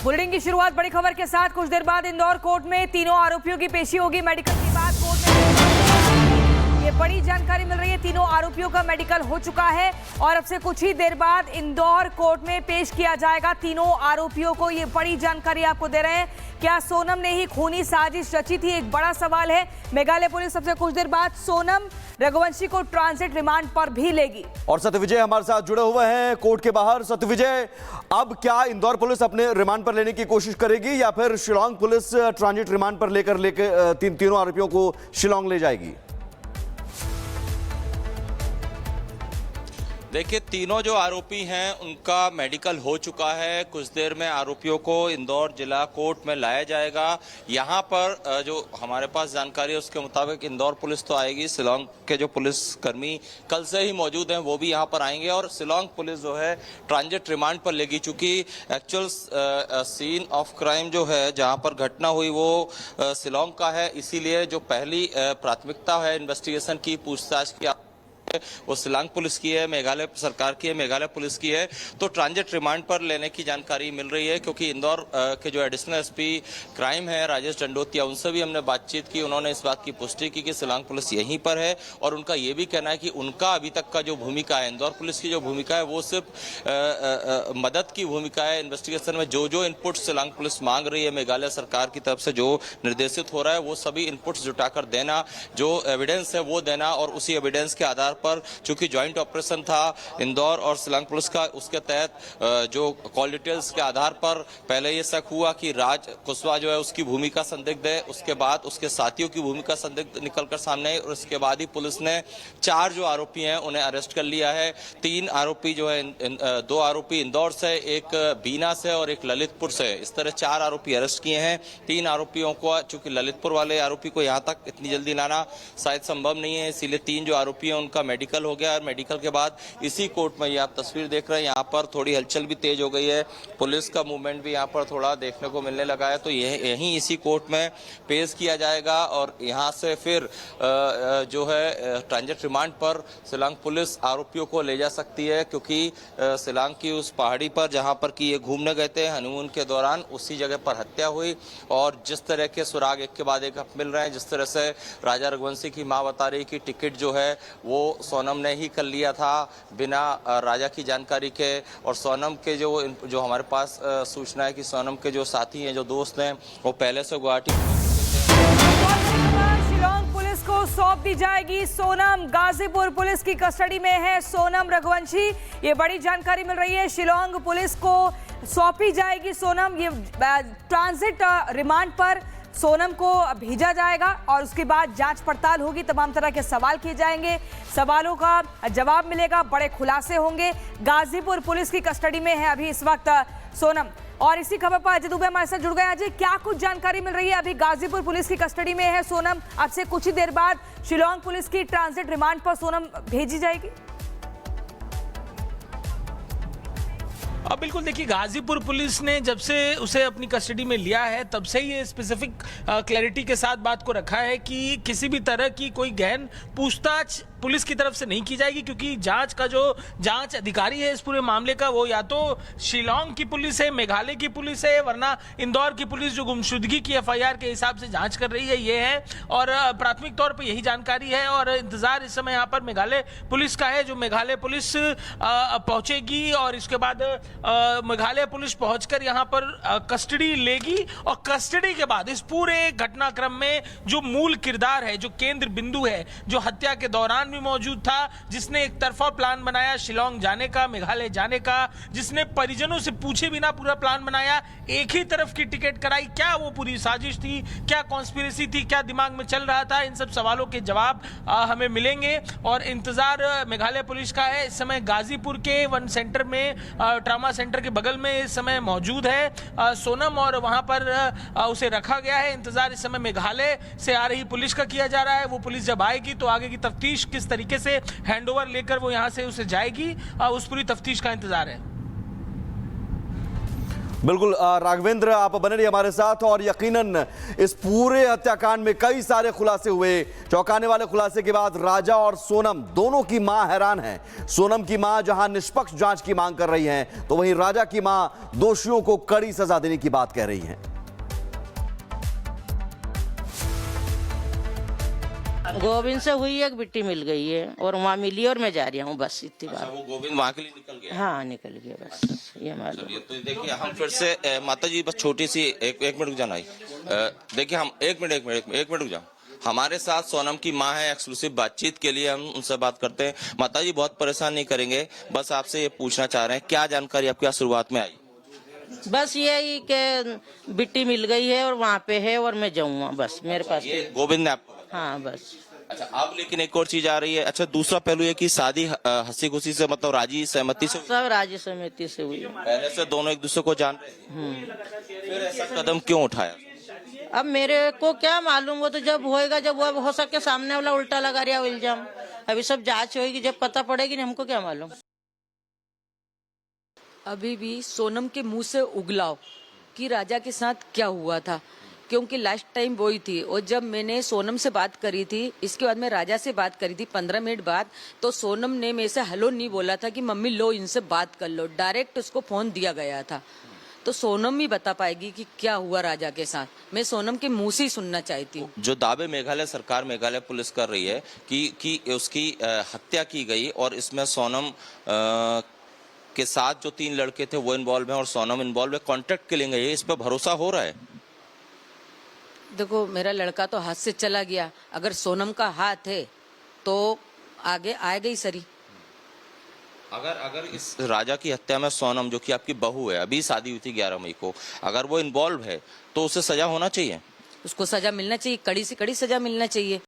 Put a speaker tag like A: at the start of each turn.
A: Bulletin की शुरुआत बड़ी खबर के साथ। कुछ देर बाद इंदौर कोर्ट में तीनों आरोपियों की पेशी होगी। मेडिकल के बाद कोर्ट में ये बड़ी जानकारी मिल रही है। तीनों आरोपियों का मेडिकल हो चुका है और अब से कुछ ही देर बाद इंदौर कोर्ट में पेश किया जाएगा तीनों आरोपियों को। ये बड़ी जानकारी आपको दे रहे हैं। क्या सोनम ने ही खूनी साजिश रची थी, एक बड़ा सवाल है। मेघालय पुलिस सबसे कुछ देर बाद सोनम रघुवंशी को ट्रांजिट रिमांड पर भी लेगी।
B: और सत्यविजय हमारे साथ जुड़े हुए हैं कोर्ट के बाहर। सत्यविजय, अब क्या इंदौर पुलिस अपने रिमांड पर लेने की कोशिश करेगी या फिर शिलोंग पुलिस ट्रांजिट रिमांड पर लेकर तीनों आरोपियों को शिलोंग ले जाएगी?
C: देखिए, तीनों जो आरोपी हैं उनका मेडिकल हो चुका है। कुछ देर में आरोपियों को इंदौर जिला कोर्ट में लाया जाएगा। यहाँ पर जो हमारे पास जानकारी है उसके मुताबिक इंदौर पुलिस तो आएगी, शिलोंग के जो पुलिसकर्मी कल से ही मौजूद हैं वो भी यहाँ पर आएंगे और शिलोंग पुलिस जो है ट्रांजिट रिमांड पर लेगी। चूंकि एक्चुअल सीन ऑफ क्राइम जो है जहाँ पर घटना हुई वो शिलोंग का है, इसीलिए जो पहली प्राथमिकता है इन्वेस्टिगेशन की, पूछताछ की, वो शिलोंग पुलिस की है, मेघालय सरकार की है, मेघालय पुलिस की है। तो ट्रांजिट रिमांड पर लेने की जानकारी मिल रही है क्योंकि इंदौर के जो एडिशनल एसपी क्राइम है राजेश दंडोतिया, उनसे भी हमने बातचीत की। उन्होंने इस बात की पुष्टि की कि शिलोंग पुलिस यहीं पर है और उनका ये भी कहना है कि उनका अभी तक का जो भूमिका है, इंदौर पुलिस की जो भूमिका है वो सिर्फ मदद की भूमिका है। इन्वेस्टिगेशन में जो जो इनपुट शिलोंग पुलिस मांग रही है मेघालय सरकार की तरफ से, जो निर्देशित हो रहा है, वो सभी इनपुट्स जुटाकर देना, जो एविडेंस है वो देना और उसी एविडेंस के आधार पर, चूंकि ज्वाइंट ऑपरेशन था इंदौर और शिलोंग पुलिस का, उसके तहत जो कॉल डिटेल्स के आधार पर पहले ये शक हुआ कि राज कुशवाहा जो है उसकी भूमिका संदिग्ध है, उसके बाद उसके साथियों की भूमिका संदिग्ध निकलकर सामने आई और उसके बाद ही पुलिस ने 4 जो आरोपी हैं उन्हें अरेस्ट कर लिया है। 3 आरोपी जो है, 2 आरोपी इंदौर से, एक बीना से और एक ललितपुर से, इस तरह 4 आरोपी अरेस्ट किए हैं। 3 आरोपियों को, चूंकि ललितपुर वाले आरोपी को यहाँ तक इतनी जल्दी लाना शायद संभव नहीं है, इसीलिए 3 जो आरोपी हैं उनका मेडिकल हो गया और मेडिकल के बाद इसी कोर्ट में ये आप तस्वीर देख रहे हैं, यहाँ पर थोड़ी हलचल भी तेज हो गई है, पुलिस का मूवमेंट भी यहाँ पर थोड़ा देखने को मिलने लगा है। तो यहीं इसी कोर्ट में पेश किया जाएगा और यहाँ से फिर जो है ट्रांजिट रिमांड पर शिलोंग पुलिस आरोपियों को ले जा सकती है क्योंकि शिलोंग की उस पहाड़ी पर जहाँ पर कि ये घूमने गए थे हनीमून के दौरान, उसी जगह पर हत्या हुई और जिस तरह के सुराग एक के बाद एक मिल रहे हैं, जिस तरह से राजा रघुवंशी की मां बता रही कि टिकट जो है वो सोनम ने ही कर लिया था बिना राजा की जानकारी के, और सोनम के जो हमारे पास सूचना है कि सोनम के जो साथी हैं, जो दोस्त हैं, वो पहले से गुवाहाटी
A: शिलोंग पुलिस को सौंप दी जाएगी। सोनम गाजीपुर पुलिस की कस्टडी में है। सोनम रघुवंशी, ये बड़ी जानकारी मिल रही है। शिलोंग पुलिस को सौंपी जाएगी सोनम। ये ट्रांजिट रिमांड पर सोनम को भेजा जाएगा और उसके बाद जांच पड़ताल होगी, तमाम तरह के सवाल किए जाएंगे, सवालों का जवाब मिलेगा, बड़े खुलासे होंगे। गाजीपुर पुलिस की कस्टडी में है अभी इस वक्त सोनम। और इसी खबर पर अजय दुबे हमारे साथ जुड़ गए। अजय, क्या कुछ जानकारी मिल रही है? अभी गाजीपुर पुलिस की कस्टडी में है सोनम, अब से कुछ ही देर बाद शिलोंग पुलिस की ट्रांजिट रिमांड पर सोनम भेजी जाएगी।
D: अब बिल्कुल देखिए, गाजीपुर पुलिस ने जब से उसे अपनी कस्टडी में लिया है तब से ये स्पेसिफिक क्लैरिटी के साथ बात को रखा है कि किसी भी तरह की कोई गहन पूछताछ पुलिस की तरफ से नहीं की जाएगी क्योंकि जांच का जो जांच अधिकारी है इस पूरे मामले का वो या तो शिलोंग की पुलिस है, मेघालय की पुलिस है, वरना इंदौर की पुलिस जो गुमशुदगी की FIR के हिसाब से जांच कर रही है ये है। और प्राथमिक तौर पर यही जानकारी है और इंतजार इस समय यहाँ पर मेघालय पुलिस का है। जो मेघालय पुलिस पहुंचेगी और इसके बाद मेघालय पुलिस पहुंचकर यहाँ पर कस्टडी लेगी और कस्टडी के बाद इस पूरे घटनाक्रम में जो मूल किरदार है, जो केंद्र बिंदु है, जो हत्या के दौरान भी मौजूद था, जिसने एक तरफा प्लान बनाया शिलोंग जाने का, मेघालय जाने का, जिसने परिजनों से पूछे बिना पूरा प्लान बनाया, एक ही तरफ की टिकट कराई, क्या वो पूरी साजिश थी, क्या कॉन्स्पिरेसी थी, क्या दिमाग में चल रहा था, इन सब सवालों के जवाब हमें मिलेंगे और इंतजार मेघालय पुलिस का है। इस समय गाजीपुर के वन सेंटर में, ट्रामा सेंटर के बगल में इस समय मौजूद है सोनम और वहां पर उसे रखा गया है। इंतजार इस समय मेघालय से आ रही पुलिस का किया जा रहा है। वो पुलिस जब आएगी तो आगे की तफ्तीश किस तरीके से हैंडओवर लेकर वो यहां से उसे जाएगी, उस पूरी तफ्तीश का इंतजार है।
B: बिल्कुल राघवेंद्र, आप बने रहिए हमारे साथ। और यकीनन इस पूरे हत्याकांड में कई सारे खुलासे हुए। चौंकाने वाले खुलासे के बाद राजा और सोनम दोनों की मां हैरान है। सोनम की मां जहां निष्पक्ष जांच की मांग कर रही हैं, तो वहीं राजा की मां दोषियों को कड़ी सजा देने की बात कह रही हैं।
E: गोविंद से हुई एक बिट्टी मिल गई है और वहाँ मिली और मैं जा रही हूँ, बस इतनी बात।
C: वो गोविंद वहां के लिए निकल गया?
E: हाँ निकल गया, बस ये हमारा।
C: चलिए, तो देखिए हम फिर से माता जी बस छोटी सी एक मिनट रुक जाना। देखिए हम एक मिनट रुक जाओ। हमारे साथ सोनम की मां है, एक्सक्लूसिव बातचीत के लिए हम उनसे बात करते हैं। माता जी बहुत परेशान नहीं करेंगे, बस आपसे ये पूछना चाह रहे हैं क्या जानकारी आपके शुरुआत में आई?
E: बस यही कि बिट्टी मिल गई है और वहाँ पे है और मैं जाऊँगा, बस मेरे पास।
C: ये गोविंद ने आपको?
E: हाँ बस।
C: अच्छा, अब लेकिन एक और चीज आ रही है। अच्छा, दूसरा पहलू ये कि शादी हंसी खुशी से, मतलब राजी सहमति से?
E: सब राजी सहमति से हुई।
C: पहले से दोनों एक दूसरे को जान रहे थे, फिर ऐसा कदम क्यों उठाया?
E: अब मेरे को क्या मालूम, वो तो जब होएगा, जब वो हो सके सामने वाला उल्टा लगा रहा हो इल्जाम। अभी सब जांच होगी, जब पता पड़ेगी, हमको क्या मालूम।
F: अभी भी सोनम के मुंह से उगलाव कि राजा के साथ क्या हुआ था, क्योंकि लास्ट टाइम वही थी। और जब मैंने सोनम से बात करी थी, इसके बाद मैं राजा से बात करी थी 15 मिनट बाद, तो सोनम ने मेरे से हेलो नहीं बोला था कि मम्मी लो इनसे बात कर लो, डायरेक्ट उसको फोन दिया गया था। तो सोनम ही बता पाएगी कि क्या हुआ राजा के साथ। मैं सोनम के मुंह से ही सुनना चाहती हूँ।
C: जो दावे मेघालय सरकार, मेघालय पुलिस कर रही है कि उसकी हत्या की गई और इसमें सोनम के साथ जो 3 लड़के थे वो इन्वॉल्व हैं और सोनम इन्वॉल्व है, कॉन्ट्रैक्ट किलिंग है, इस पर भरोसा हो रहा है?
F: देखो, मेरा लड़का तो हाथ से चला गया, अगर सोनम का हाथ है तो आगे आएगा ही सरी।
C: अगर इस राजा की हत्या में सोनम, जो कि आपकी बहू है, अभी शादी हुई थी 11 मई को, अगर वो इन्वॉल्व है तो उसे सजा होना चाहिए?
F: उसको सजा मिलना चाहिए, कड़ी से कड़ी सजा मिलना चाहिए।